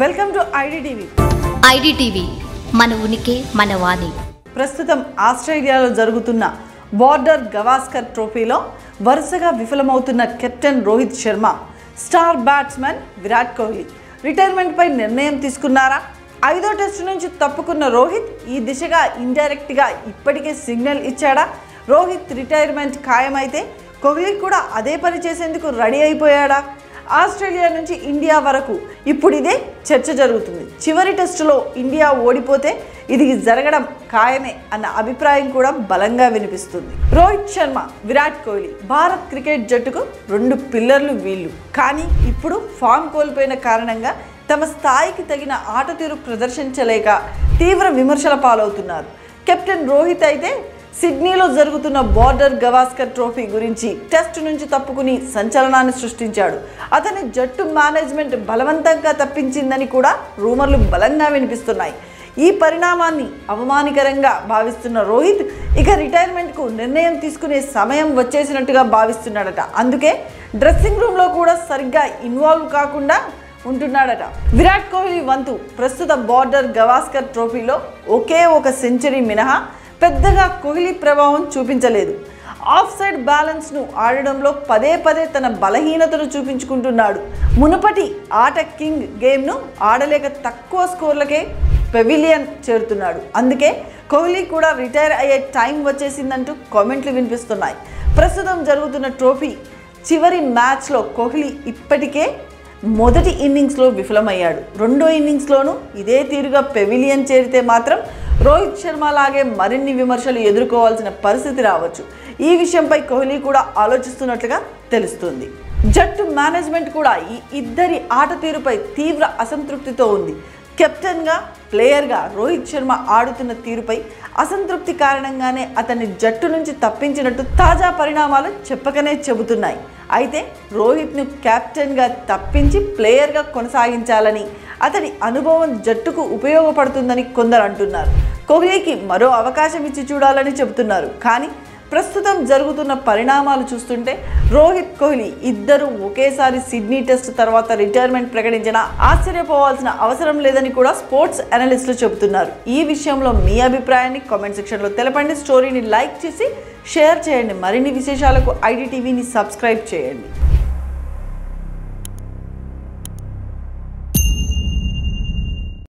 Welcome to IDTV. IDTV మన ఉనికి మన వాణి. ప్రస్తుతం ఆస్ట్రేలియాలో జరుగుతున్న బార్డర్ గవాస్కర్ ట్రోఫీలో వరుసగా విఫలమవుతున్న captain Rohit Sharma, star batsmen Virat Kohli రిటైర్మెంట్పై నిర్ణయం తీసుకున్నారా? 5వ టెస్టు నుంచి తప్పుకున్న రోహిత్ ఈ దిశగా ఇండైరెక్ట్గా ఇప్పటికే సిగ్నల్ ఇచ్చాడా? రోహిత్ రిటైర్మెంట్ ఖాయమైతే కోహ్లీ కూడా అదే పని చేసేందుకు రెడీ అయిపోయాడా? ఆస్ట్రేలియా నుంచి ఇండియా వరకు ఇప్పుడు ఇదే చర్చ జరుగుతుంది. చివరి టెస్టులో ఇండియా ఓడిపోతే ఇది జరగడం ఖాయమే అన్న అభిప్రాయం కూడా బలంగా వినిపిస్తుంది. రోహిత్ శర్మ, విరాట్ కోహ్లీ భారత్ క్రికెట్ జట్టుకు 2 పిల్లర్లు వీళ్ళు. కానీ ఇప్పుడు ఫామ్ కోల్పోయిన కారణంగా తమ స్థాయికి తగిన ఆట తీరు ప్రదర్శించలేక తీవ్ర విమర్శల పాలవుతున్నారు. కెప్టెన్ రోహిత్ అయితే సిడ్నీలో జరుగుతున్న బార్డర్ గవాస్కర్ ట్రోఫీ గురించి టెస్ట్ నుంచి తప్పుకుని సంచలనాన్ని సృష్టించాడు. అతని జట్టు మేనేజ్మెంట్ బలవంతంగా తప్పించిందని కూడా రూమర్లు బలంగా వినిపిస్తున్నాయి. ఈ పరిణామాన్ని అవమానకరంగా భావిస్తున్న రోహిత్ ఇక రిటైర్మెంట్కు నిర్ణయం తీసుకునే సమయం వచ్చేసినట్టుగా భావిస్తున్నాడట. అందుకే డ్రెస్సింగ్ రూమ్లో కూడా సరిగ్గా ఇన్వాల్వ్ కాకుండా ఉంటున్నాడట. విరాట్ కోహ్లీ వంతు ప్రస్తుత బార్డర్ గవాస్కర్ ట్రోఫీలో ఒకే ఒక సెంచరీ మినహా పెద్దగా కోహ్లీ ప్రభావం చూపించలేదు. ఆఫ్ సైడ్ బ్యాలెన్స్ను ఆడడంలో పదే తన బలహీనతను చూపించుకుంటున్నాడు. మునుపటి ఆట కింగ్ గేమ్ను ఆడలేక తక్కువ స్కోర్లకే పెవిలియన్ చేరుతున్నాడు. అందుకే కోహ్లీ కూడా రిటైర్ అయ్యే టైం వచ్చేసిందంటూ కామెంట్లు వినిపిస్తున్నాయి. ప్రస్తుతం జరుగుతున్న ట్రోఫీ చివరి మ్యాచ్లో కోహ్లీ ఇప్పటికే మొదటి ఇన్నింగ్స్లో విఫలమయ్యాడు. 2వ ఇన్నింగ్స్లోనూ ఇదే తీరుగా పెవిలియన్ చేరితే మాత్రం రోహిత్ శర్మ లాగే మరిన్ని విమర్శలు ఎదుర్కోవాల్సిన పరిస్థితి రావచ్చు. ఈ విషయంపై కోహ్లీ కూడా ఆలోచిస్తున్నట్లుగా తెలుస్తుంది. జట్టు మేనేజ్మెంట్ కూడా ఈ ఇద్దరి ఆట తీరుపై తీవ్ర అసంతృప్తితో ఉంది. కెప్టెన్గా, ప్లేయర్గా రోహిత్ శర్మ ఆడుతున్న తీరుపై అసంతృప్తి కారణంగానే అతన్ని జట్టు నుంచి తప్పించినట్టు తాజా పరిణామాలు చెప్పకనే చెబుతున్నాయి. అయితే రోహిత్ను కెప్టెన్గా తప్పించి ప్లేయర్గా కొనసాగించాలని, అతడి అనుభవం జట్టుకు ఉపయోగపడుతుందని కొందరు అంటున్నారు. కోహ్లీకి మరో అవకాశం ఇచ్చి చూడాలని చెబుతున్నారు. కానీ ప్రస్తుతం జరుగుతున్న పరిణామాలు చూస్తుంటే రోహిత్, కోహ్లీ ఇద్దరు ఒకేసారి సిడ్నీ టెస్ట్ తర్వాత రిటైర్మెంట్ ప్రకటించినా ఆశ్చర్యపోవాల్సిన అవసరం లేదని కూడా స్పోర్ట్స్ అనలిస్టులు చెబుతున్నారు. ఈ విషయంలో మీ అభిప్రాయాన్ని కామెంట్ సెక్షన్లో తెలపండి. స్టోరీని లైక్ చేసి షేర్ చేయండి. మరిన్ని విశేషాలకు ఐడిటీవీని సబ్స్క్రైబ్ చేయండి.